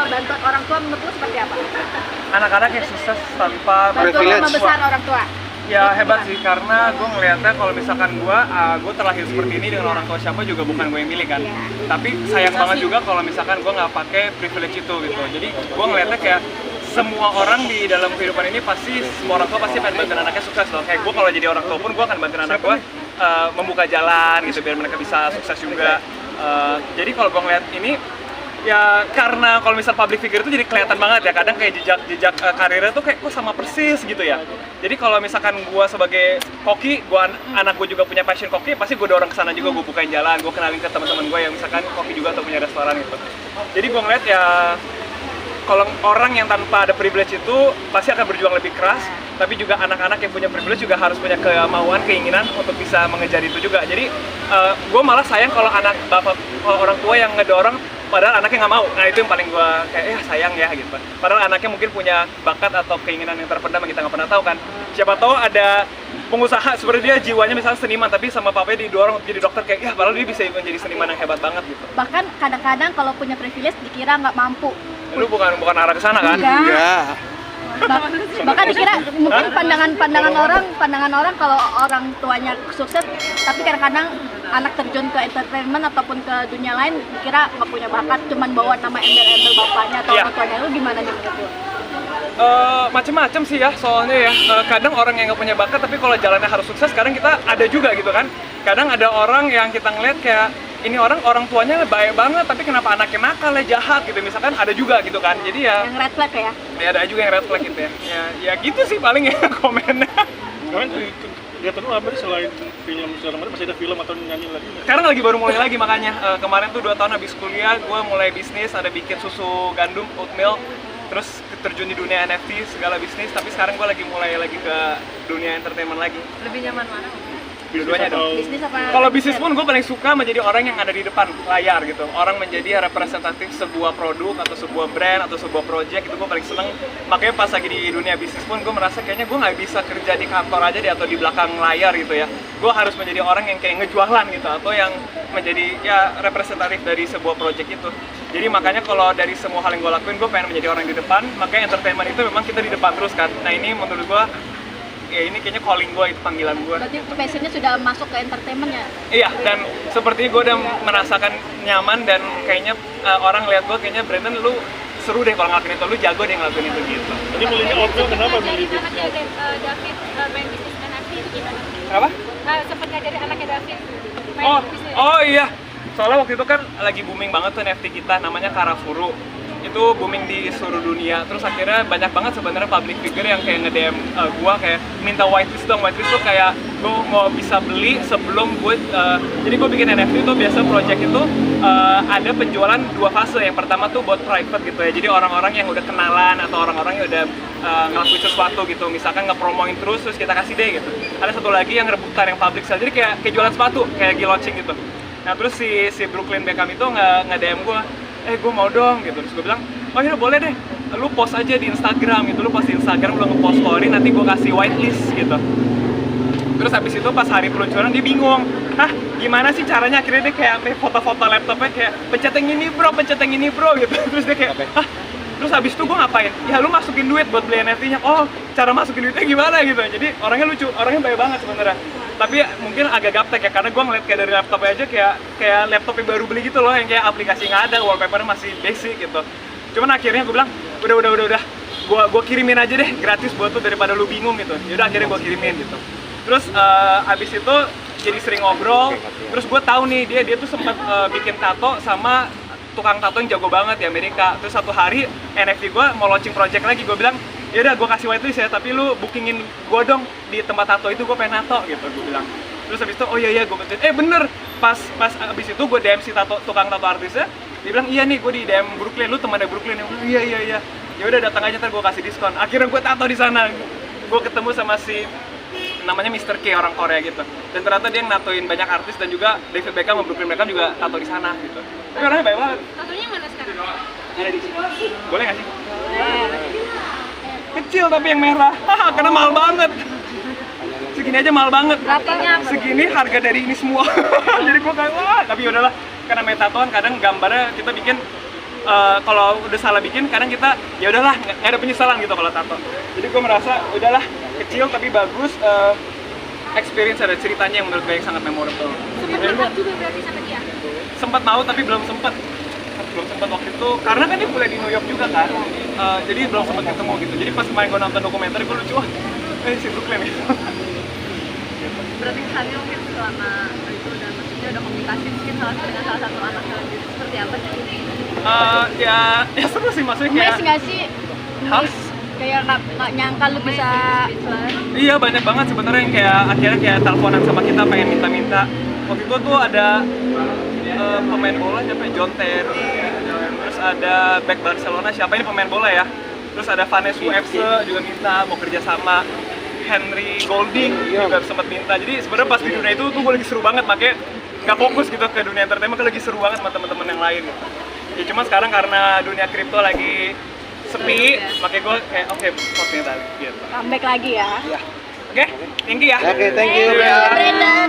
bantuan orang tua menurut lu seperti apa? Anak-anak yang sukses tanpa Bantuan membesar orang tua. Ya hebat sih, karena gue ngelihatnya kalau misalkan gue terlahir seperti ini dengan orang tua siapa juga bukan gue yang milih kan. Tapi sayang banget juga kalau misalkan gue nggak pakai privilege itu gitu. Jadi gue ngelihatnya kayak semua orang di dalam kehidupan ini pasti, semua orang tua pasti pengen bantuin anaknya sukses loh. Kayak gue kalau jadi orang tua pun gue akan bantuin anak gue membuka jalan gitu biar mereka bisa sukses juga. Jadi kalau gue ngeliat ini ya karena kalau misal public figure itu jadi kelihatan banget ya, kadang kayak jejak karirnya tuh kayak kok sama persis gitu ya. Jadi kalau misalkan gue sebagai koki, anak gue juga punya passion koki, pasti gue dorong ke sana juga, gue bukain jalan, gue kenalin ke teman-teman gue yang misalkan koki juga atau punya restoran gitu. Jadi gue ngeliat ya kalau orang yang tanpa ada privilege itu pasti akan berjuang lebih keras, tapi juga anak-anak yang punya privilege juga harus punya kemauan, keinginan untuk bisa mengejar itu juga. Jadi gue malah sayang kalau orang tua yang ngedorong padahal anaknya nggak mau. Nah itu yang paling gue kayak sayang ya gitu. Padahal anaknya mungkin punya bakat atau keinginan yang terpendam yang kita nggak pernah tahu kan. Siapa tahu ada pengusaha seperti dia jiwanya misalnya seniman, tapi sama papanya didorong jadi dokter, kayak padahal dia bisa menjadi seniman yang hebat banget gitu. Bahkan kadang-kadang kalau punya privilege dikira nggak mampu. Lu bukan arah ke sana kan? Iya. Bahkan dikira mungkin pandangan orang kalau orang tuanya sukses, tapi kadang-kadang anak terjun ke entertainment ataupun ke dunia lain dikira nggak punya bakat, cuman bawa nama embel-embel bapaknya atau orang tuanya. Lu gimana nih menurut lu? Macem-macem sih ya soalnya ya. Kadang orang yang nggak punya bakat tapi kalau jalannya harus sukses, kadang kita ada juga gitu kan. Kadang ada orang yang kita ngeliat kayak ini orang tuanya baik banget tapi kenapa anaknya nakal ya, jahat gitu misalkan, ada juga gitu kan. Jadi ya yang red flag ya? Ya ada juga yang red flag gitu ya. Ya gitu sih paling ya komennya. Kalian kegiatan lu apa sih selain film segala macam, masih ada film atau nyanyi lagi? Sekarang lagi baru mulai lagi makanya. Kemarin tuh 2 tahun habis kuliah gue mulai bisnis, ada bikin susu gandum, oat milk, terus terjun di dunia NFT segala bisnis. Tapi sekarang gue lagi mulai ke dunia entertainment lagi. Lebih nyaman mana? Dua-duanya dong. Bisnis apa? Kalau bisnis pun gue paling suka menjadi orang yang ada di depan layar gitu. Orang menjadi representatif sebuah produk atau sebuah brand atau sebuah project, itu gue paling seneng. Makanya pas lagi di dunia bisnis pun gue merasa kayaknya gue nggak bisa kerja di kantor aja atau di belakang layar gitu ya. Gue harus menjadi orang yang kayak ngejualan gitu, atau yang menjadi representatif dari sebuah project itu. Jadi makanya kalau dari semua hal yang gue lakuin, gue pengen menjadi orang di depan. Makanya entertainment itu memang kita di depan terus kan. Nah ini menurut gue ya ini kayaknya calling gue, itu panggilan gue. Berarti passionnya sudah masuk ke entertainment ya? Iya, dan sepertinya gue udah merasakan nyaman dan kayaknya orang lihat gue kayaknya Brandon lu seru deh kalau ngelakuin itu, lu jago deh ngelakuin itu gitu. Jadi milihnya Opel kenapa milih bisnis? David main bisnis NFT itu gimana? Apa? Sempat ngajarin anaknya David main bisnis. Oh iya, soalnya waktu itu kan lagi booming banget tuh NFT kita, namanya Karafuru. Itu booming di seluruh dunia. Terus akhirnya banyak banget sebenarnya public figure yang kayak nge-DM gua kayak minta whitelist dong. Whitelist tuh kayak gua mau bisa beli sebelum gue jadi gua bikin NFT itu biasa project itu ada penjualan 2 fase. Yang pertama tuh buat private gitu ya. Jadi orang-orang yang udah kenalan atau orang-orang yang udah ngelakuin sesuatu gitu. Misalkan nge-promoin terus kita kasih deh gitu. Ada satu lagi yang rebutan yang public sale. Jadi kayak jualan sepatu, kayak launching gitu. Nah, terus si Brooklyn Beckham itu nge-DM gua, gue mau dong gitu. Terus gue bilang, oh ya boleh deh, lu post aja di Instagram gitu, lu post di Instagram, lu nge-post story, nanti gue kasih whitelist gitu. Terus habis itu pas hari peluncuran dia bingung, gimana sih caranya? Akhirnya dia kayak foto-foto laptopnya kayak pencet yang ini bro gitu. Terus dia kayak, terus habis itu gue ngapain? Ya lu masukin duit buat beli NFT-nya. Oh, cara masukin duitnya gimana gitu. Jadi orangnya lucu, orangnya baik banget sebenarnya. Tapi mungkin agak gaptek ya, karena gue ngeliat kayak dari laptopnya aja kayak laptop yang baru beli gitu loh, yang kayak aplikasi nggak ada, wallpapernya masih basic gitu. Cuman akhirnya gue bilang, udah, gue kirimin aja deh gratis buat tuh daripada lu bingung gitu. Yaudah akhirnya gue kirimin gitu. Terus abis itu jadi sering ngobrol. Terus gue tahu nih dia tuh sempat bikin tato sama tukang tato yang jago banget di Amerika. Terus satu hari NFT gue mau launching project lagi, gue bilang, yaudah gue kasih whitelist ya, tapi lu bookingin gue dong di tempat tato itu, gue pengen tato gitu, gue bilang. Terus habis itu, oh iya gue betul, bener, pas abis itu gue DM si tukang tato artisnya, dia bilang, iya nih gue di DM Brooklyn, lu teman dari Brooklyn. Iya, ya udah datang aja, ntar gue kasih diskon. Akhirnya gue tato di sana, gue ketemu sama si namanya Mr. K, orang Korea gitu. Dan ternyata dia natoin banyak artis, dan juga David Beckham sama Brooklyn Beckham juga tato di sana gitu. Tapi orangnya baik banget. Tatonya mana sekarang? Ada di sini. Boleh nggak sih? Kecil tapi yang merah, karena mahal banget. Segini aja mahal banget. Segini harga dari ini semua. Jadi gua kayak wah, tapi udahlah. Karena metatoan kadang gambarnya kita bikin kalau udah salah bikin kadang kita ya udahlah nggak ada penyesalan gitu kalau tato. Jadi gue merasa udahlah kecil tapi bagus, experience ada ceritanya yang menurut gue yang sangat memorable. Sempat makan juga berarti sama dia. Sempat mau tapi belum sempat waktu itu karena kan dia kuliah di New York juga kan. Jadi belum sempat ketemu gitu. Jadi pas kemarin gue nonton dokumenter gue lucu, wah si Brooklyn gitu. Berarti kesannya mungkin selama itu udah maksudnya udah komunikasi mungkin dengan salah satu anak gitu seperti apa sih? Ya seru sih maksudnya kayak. Mes nggak sih? Hah? Kayak nggak nyangka lu bisa. Iya banyak banget sebenarnya yang kayak akhirnya kayak teleponan sama kita pengen minta-minta. Waktu itu tuh ada pemain bola siapa ya? John Terry, terus ada back Barcelona siapa ini pemain bola ya. Terus ada Vanessa UFC juga minta mau kerja sama. Henry Golding juga sempat minta. Jadi sebenarnya pas di dunia itu tuh gue lagi seru banget, makanya nggak fokus gitu ke dunia entertainment, lagi seru banget sama teman-teman yang lain. Gitu. Ya cuma sekarang karena dunia kripto lagi sepi, makanya gue kayak oke, balik gitu. Comeback lagi ya. Oke, thank you ya. Oke, thank you. Iya. Brandon.